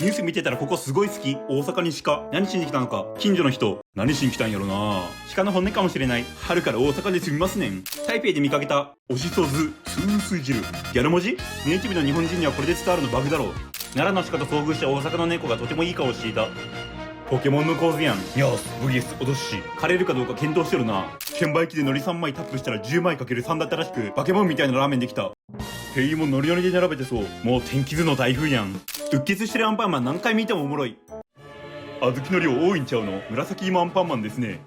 ニュース見てたらここすごい好き。大阪に鹿。何しに来たのか。近所の人。何しに来たんやろな。鹿の骨かもしれない。春から大阪で住みますねん。台北で見かけた。おしそず、スースイ汁。ギャル文字？ネイティブの日本人にはこれで伝わるのバグだろう。奈良の鹿と遭遇した大阪の猫がとてもいい顔をしていた。ポケモンの構図やん。よし、ブギス、脅し。枯れるかどうか検討してるな。券売機で海苔3枚タップしたら10枚かける3だったらしく、バケモンみたいなラーメンできた。店員もノリノリで並べてそう。もう天気図の台風やん。うっ血してるアンパンマン何回見てもおもろい。小豆の量多いんちゃうの？紫芋アンパンマンですね。